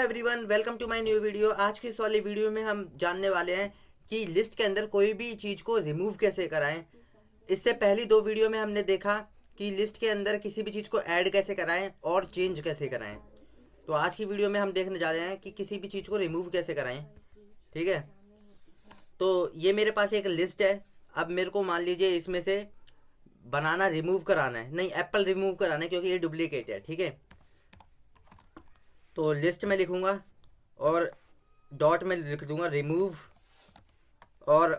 Everyone, welcome to my new video. आज के इस वाली वीडियो में हम जानने वाले हैं कि लिस्ट के अंदर कोई भी चीज़ को रिमूव कैसे कराएं। इससे पहली दो वीडियो में हमने देखा कि लिस्ट के अंदर किसी भी चीज़ को ऐड कैसे कराएं और चेंज कैसे कराएं। तो आज की वीडियो में हम देखने जा रहे हैं कि किसी भी चीज़ को रिमूव कैसे कराएं। ठीक है, तो ये मेरे पास एक लिस्ट है। अब मेरे को मान लीजिए इसमें से बनाना रिमूव कराना है, नहीं एप्पल रिमूव कराना है क्योंकि ये डुप्लीकेट है। ठीक है, तो लिस्ट में लिखूंगा और डॉट में लिख दूंगा रिमूव और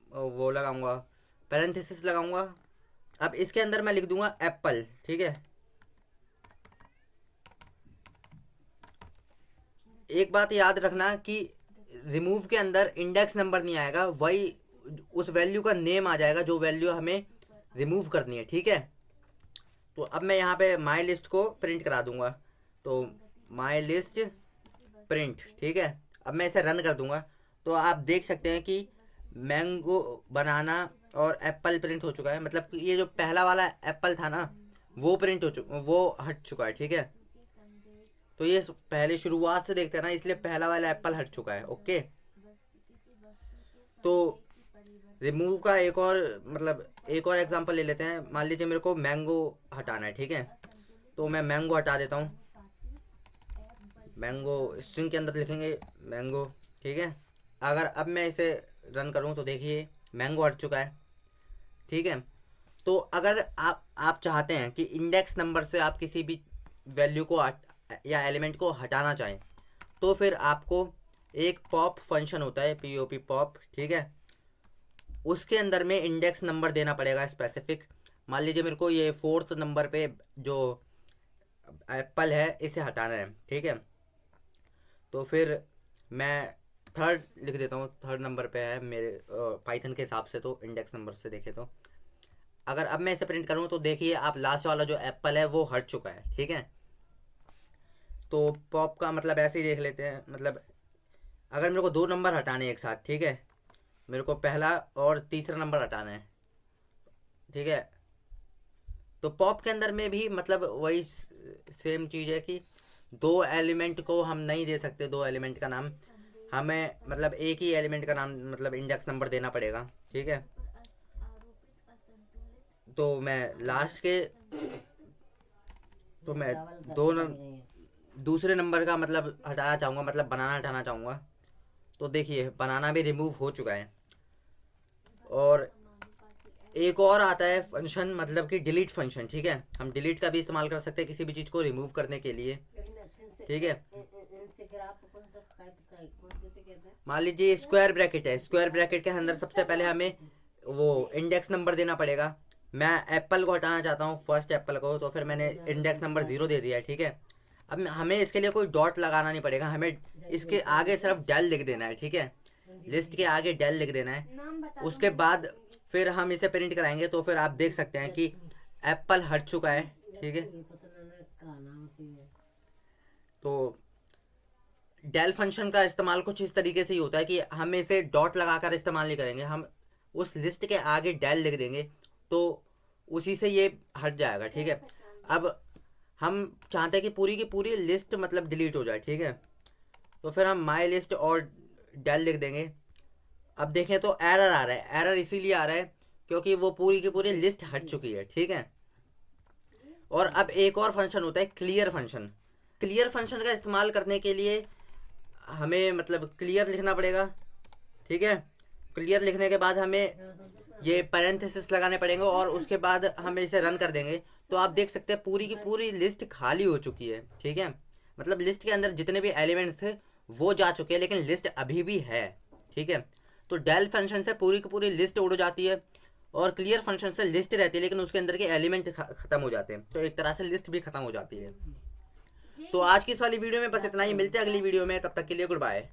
वो लगाऊंगा, पैरेंथेसिस लगाऊंगा। अब इसके अंदर मैं लिख दूंगा एप्पल। ठीक है, एक बात याद रखना कि रिमूव के अंदर इंडेक्स नंबर नहीं आएगा, वही उस वैल्यू का नेम आ जाएगा जो वैल्यू हमें रिमूव करनी है। ठीक है, तो अब मैं यहाँ पे माई लिस्ट को प्रिंट करा दूंगा, तो माई लिस्ट प्रिंट। ठीक है, अब मैं इसे रन कर दूंगा तो आप देख सकते हैं कि मैंगो, बनाना और एप्पल प्रिंट हो चुका है। मतलब कि ये जो पहला वाला एप्पल था ना वो प्रिंट हो चुका, वो हट चुका है। ठीक है, तो ये पहले शुरुआत से देखते हैं ना, इसलिए पहला वाला एप्पल हट चुका है। ओके, तो रिमूव का एक और एग्जांपल ले लेते हैं। मान लीजिए मेरे को मैंगो हटाना है। ठीक है, तो मैं मैंगो हटा देता हूँ। मैंगो स्ट्रिंग के अंदर लिखेंगे मैंगो। ठीक है, अगर अब मैं इसे रन करूँ तो देखिए मैंगो हट चुका है। ठीक है, तो अगर आप चाहते हैं कि इंडेक्स नंबर से आप किसी भी वैल्यू को या एलिमेंट को हटाना चाहें तो फिर आपको एक पॉप फंक्शन होता है, पॉप पॉप। ठीक है, उसके अंदर में इंडेक्स नंबर देना पड़ेगा स्पेसिफिक। मान लीजिए मेरे को ये 4th नंबर पे जो एप्पल है इसे हटाना है। ठीक है, तो फिर मैं 3rd लिख देता हूँ, 3rd नंबर पे है मेरे पाइथन के हिसाब से। तो इंडेक्स नंबर से देखें तो अगर अब मैं इसे प्रिंट करूँ तो देखिए आप लास्ट वाला जो एप्पल है वो हट चुका है। ठीक है, तो पॉप का मतलब ऐसे ही देख लेते हैं। मतलब अगर मेरे को 2 नंबर हटाने एक साथ, ठीक है, मेरे को पहला और तीसरा नंबर हटाना है। ठीक है, तो पॉप के अंदर में भी मतलब वही सेम चीज़ है कि 2 एलिमेंट को हम नहीं दे सकते, 2 एलिमेंट का नाम हमें, मतलब एक ही एलिमेंट का नाम मतलब इंडेक्स नंबर देना पड़ेगा। ठीक है, तो मैं लास्ट के तो मैं दूसरे नंबर का मतलब हटाना चाहूँगा, मतलब बनाना हटाना चाहूँगा। तो देखिए बनाना भी रिमूव हो चुका है। और एक और आता है फंक्शन, मतलब कि डिलीट फंक्शन। ठीक है, हम डिलीट का भी इस्तेमाल कर सकते हैं किसी भी चीज़ को रिमूव करने के लिए। ठीक है, मान लीजिए स्क्वायर ब्रैकेट है, स्क्वायर ब्रैकेट के अंदर सबसे पहले हमें वो इंडेक्स नंबर देना पड़ेगा। मैं एप्पल को हटाना चाहता हूँ, फर्स्ट एप्पल को, तो फिर मैंने इंडेक्स नंबर 0 दे दिया है। ठीक है, अब हमें इसके लिए कोई डॉट लगाना नहीं पड़ेगा, हमें इसके आगे सिर्फ डेल लिख देना है। ठीक है, लिस्ट के आगे डेल लिख देना है। उसके बाद फिर हम इसे प्रिंट कराएंगे तो फिर आप देख सकते हैं कि एप्पल हट चुका है। ठीक है, तो डेल फंक्शन का इस्तेमाल कुछ इस तरीके से ही होता है कि हम इसे डॉट लगाकर इस्तेमाल नहीं करेंगे, हम उस लिस्ट के आगे डेल लिख देंगे तो उसी से ये हट जाएगा। ठीक है, अब हम चाहते हैं कि पूरी की पूरी लिस्ट मतलब डिलीट हो जाए। ठीक है, तो फिर हम माई लिस्ट और डेल लिख देंगे। अब देखें तो एरर आ रहा है, एरर इसीलिए आ रहा है क्योंकि वो पूरी की पूरी लिस्ट हट चुकी है। ठीक है, और अब एक और फंक्शन होता है क्लियर फंक्शन। क्लियर फंक्शन का इस्तेमाल करने के लिए हमें मतलब क्लियर लिखना पड़ेगा। ठीक है, क्लियर लिखने के बाद हमें ये पैरेंथेसिस लगाने पड़ेंगे और उसके बाद हम इसे रन कर देंगे तो आप देख सकते हैं पूरी की पूरी लिस्ट खाली हो चुकी है। ठीक है, मतलब लिस्ट के अंदर जितने भी एलिमेंट्स थे वो जा चुके हैं लेकिन लिस्ट अभी भी है। ठीक है, तो डेल फंक्शन से पूरी की पूरी लिस्ट उड़ जाती है और क्लियर फंक्शन से लिस्ट रहती है लेकिन उसके अंदर के एलिमेंट खत्म हो जाते हैं, तो एक तरह से लिस्ट भी खत्म हो जाती है। तो आज की इस वाली वीडियो में बस इतना ही, मिलते हैं अगली वीडियो में, तब तक के लिए गुड बाय।